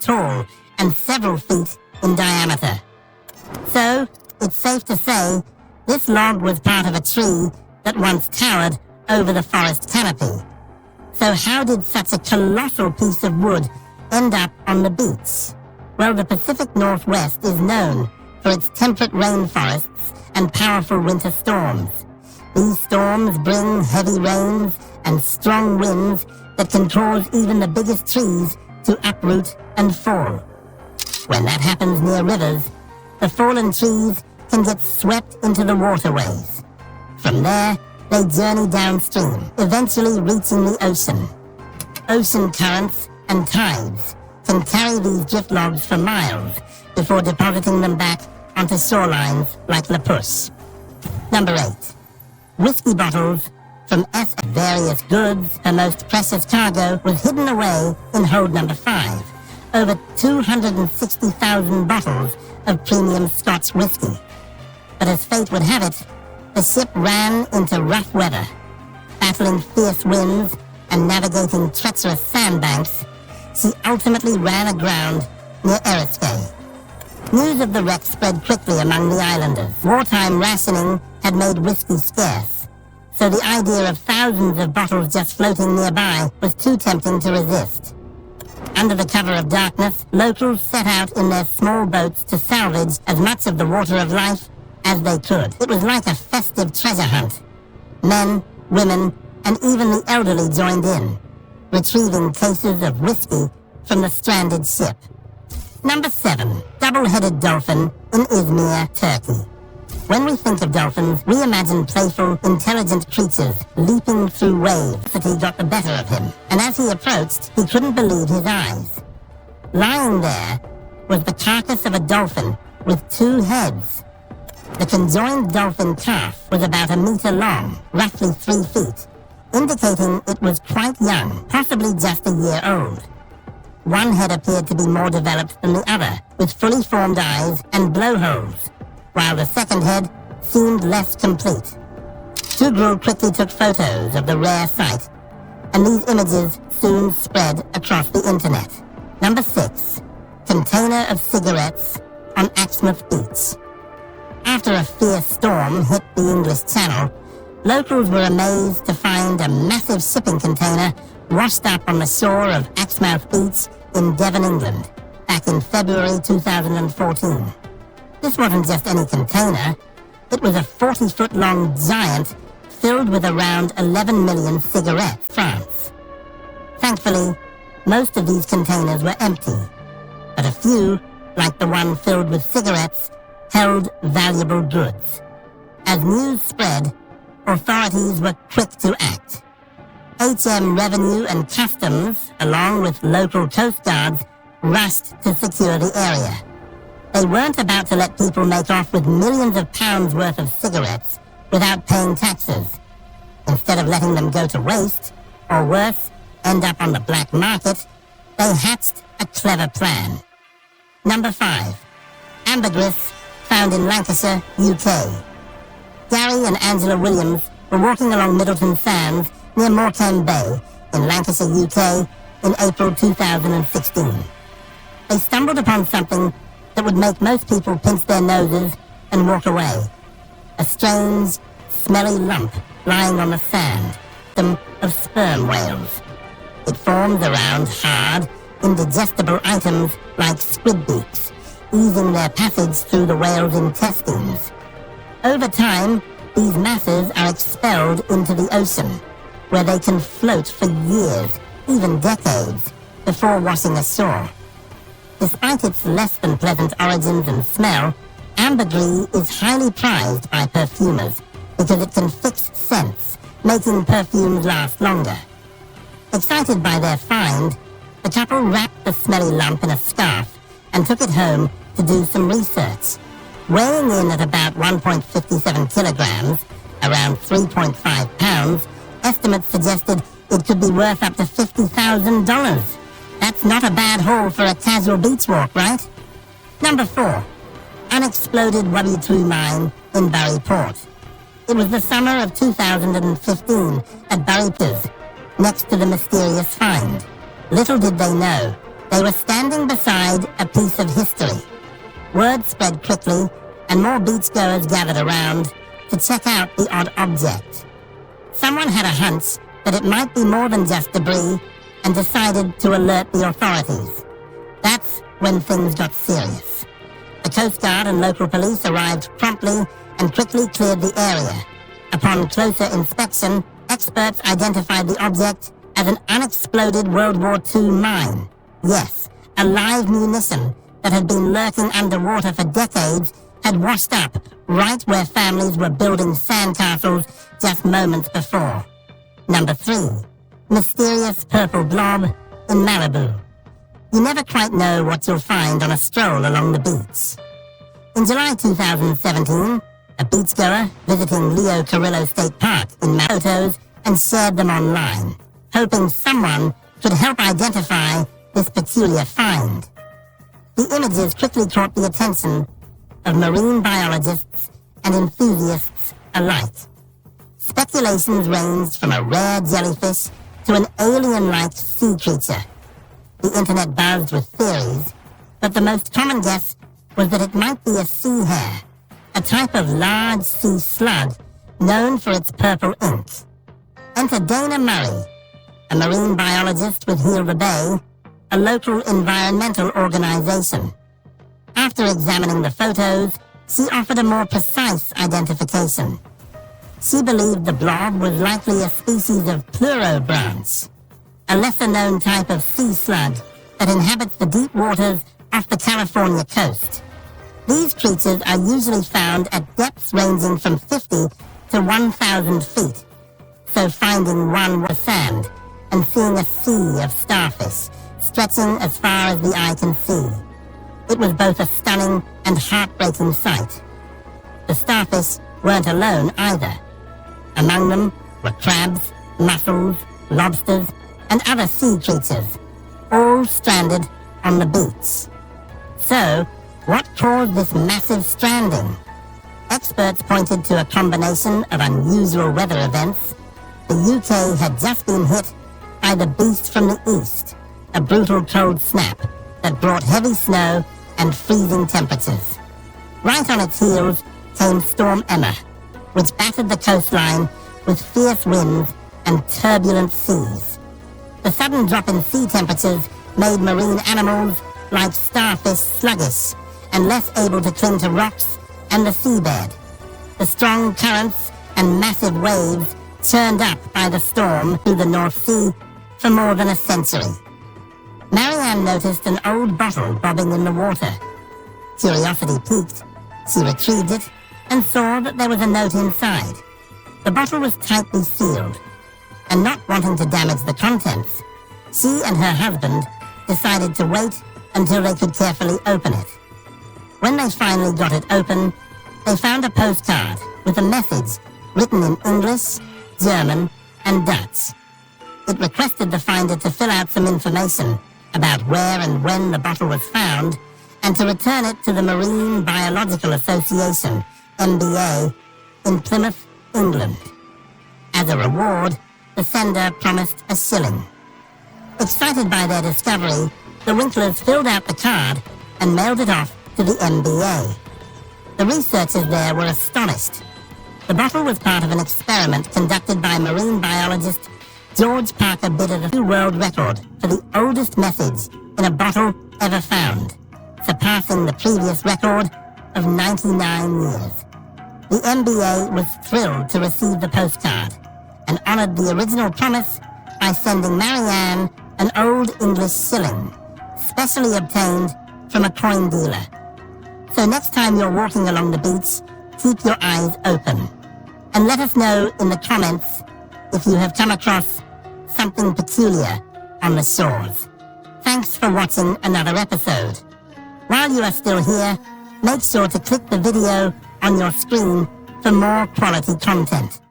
tall and several feet in diameter. So, it's safe to say, this log was part of a tree that once towered over the forest canopy. So how did such a colossal piece of wood end up on the beach? Well, the Pacific Northwest is known for its temperate rainforests and powerful winter storms. These storms bring heavy rains and strong winds that can cause even the biggest trees to uproot and fall. When that happens near rivers, the fallen trees can get swept into the waterways. From there, they journey downstream, eventually reaching the ocean. Ocean currents and tides can carry these drift logs for miles before depositing them back onto shorelines like La Push. Number 8. Whiskey bottles from various goods. Her most precious cargo was hidden away in hold number 5. Over 260,000 bottles of premium Scotch whiskey. But as fate would have it, the ship ran into rough weather. Battling fierce winds and navigating treacherous sandbanks, she ultimately ran aground near Eriskay. News of the wreck spread quickly among the islanders. Wartime rationing had made whiskey scarce, so the idea of thousands of bottles just floating nearby was too tempting to resist. Under the cover of darkness, locals set out in their small boats to salvage as much of the water of life as they could. It was like a festive treasure hunt. Men, women, and even the elderly joined in, retrieving cases of whiskey from the stranded ship. Number 7. Double-headed dolphin in Izmir, Turkey. When we think of dolphins, we imagine playful, intelligent creatures leaping through waves. That he got the better of him, and as he approached, he couldn't believe his eyes. Lying there was the carcass of a dolphin with 2 heads. The conjoined dolphin calf was about 1 meter long, roughly 3 feet, indicating it was quite young, possibly just a year old. One head appeared to be more developed than the other, with fully formed eyes and blowholes, while the second head seemed less complete. Tugrul quickly took photos of the rare sight, and these images soon spread across the internet. Number 6. Container of cigarettes on Exmouth Beach. After a fierce storm hit the English Channel, locals were amazed to find a massive shipping container washed up on the shore of Exmouth Beach in Devon, England, back in February 2014. This wasn't just any container, it was a 40-foot-long giant filled with around 11 million cigarettes. France. Thankfully, most of these containers were empty, but a few, like the one filled with cigarettes, held valuable goods. As news spread, authorities were quick to act. HM Revenue and Customs, along with local coast guards, rushed to secure the area. They weren't about to let people make off with millions of pounds worth of cigarettes without paying taxes. Instead of letting them go to waste, or worse, end up on the black market, they hatched a clever plan. Number 5. Ambergris, found in Lancashire, UK. Gary and Angela Williams were walking along Middleton Sands near Morecambe Bay in Lancashire, UK in April 2016. They stumbled upon something that would make most people pinch their noses and walk away. A strange, smelly lump lying on the sand, of sperm whales. It formed around hard, indigestible items like squid beaks, easing their passage through the whale's intestines. Over time, these masses are expelled into the ocean, where they can float for years, even decades, before washing ashore. Despite its less than pleasant origins and smell, ambergris is highly prized by perfumers because it can fix scents, making perfumes last longer. Excited by their find, the couple wrapped the smelly lump in a scarf and took it home to do some research. Weighing in at about 1.57 kilograms, around 3.5 pounds, estimates suggested it could be worth up to $50,000. That's not a bad haul for a casual beach walk, right? Number 4. Unexploded Wabitru mine in Burry Port. It was the summer of 2015 at Burry Port, next to the mysterious find. Little did they know They were standing beside a piece of history. Word spread quickly, and more beachgoers gathered around to check out the odd object. Someone had a hunch that it might be more than just debris and decided to alert the authorities. That's when things got serious. The Coast Guard and local police arrived promptly and quickly cleared the area. Upon closer inspection, experts identified the object as an unexploded World War II mine. Yes, a live munition that had been lurking underwater for decades had washed up right where families were building sandcastles just moments before. Number 3. Mysterious purple blob in Malibu. You never quite know what you'll find on a stroll along the beach. In July 2017, a beachgoer visiting Leo Carrillo State Park in Malibu photos and shared them online, hoping someone could help identify this peculiar find. The images quickly caught the attention of marine biologists and enthusiasts alike. Speculations ranged from a rare jellyfish to an alien-like sea creature. The internet buzzed with theories, but the most common guess was that it might be a sea hare, a type of large sea slug known for its purple ink. Enter Dana Murray, a marine biologist with Heal the Bay, a local environmental organization. After examining the photos, she offered a more precise identification. She believed the blob was likely a species of pleurobranch, a lesser-known type of sea slug that inhabits the deep waters off the California coast. These creatures are usually found at depths ranging from 50 to 1,000 feet, so finding one was sand and seeing a sea of starfish stretching as far as the eye can see. It was both a stunning and heartbreaking sight. The starfish weren't alone either. Among them were crabs, mussels, lobsters, and other sea creatures, all stranded on the beach. So, what caused this massive stranding? Experts pointed to a combination of unusual weather events. The UK had just been hit by the beast from the east, a brutal cold snap that brought heavy snow and freezing temperatures. Right on its heels came Storm Emma, which battered the coastline with fierce winds and turbulent seas. The sudden drop in sea temperatures made marine animals like starfish sluggish and less able to cling to rocks and the seabed. The strong currents and massive waves churned up by the storm through the North Sea for more than a century. Marianne noticed an old bottle bobbing in the water. Curiosity piqued. She retrieved it and saw that there was a note inside. The bottle was tightly sealed, and not wanting to damage the contents, she and her husband decided to wait until they could carefully open it. When they finally got it open, they found a postcard with a message written in English, German, and Dutch. It requested the finder to fill out some information about where and when the bottle was found, and to return it to the Marine Biological Association, MBA, in Plymouth, England. As a reward, the sender promised a shilling. Excited by their discovery, the Winklers filled out the card and mailed it off to the MBA. The researchers there were astonished. The bottle was part of an experiment conducted by marine biologist George Parker Bidder, the world record for the oldest message in a bottle ever found, surpassing the previous record of 99 years. The MBA was thrilled to receive the postcard and honored the original promise by sending Marianne an old English shilling, specially obtained from a coin dealer. So next time you're walking along the beach, keep your eyes open. And let us know in the comments if you have come across something peculiar on the shores. Thanks for watching another episode. While you are still here, make sure to click the video on your screen for more quality content.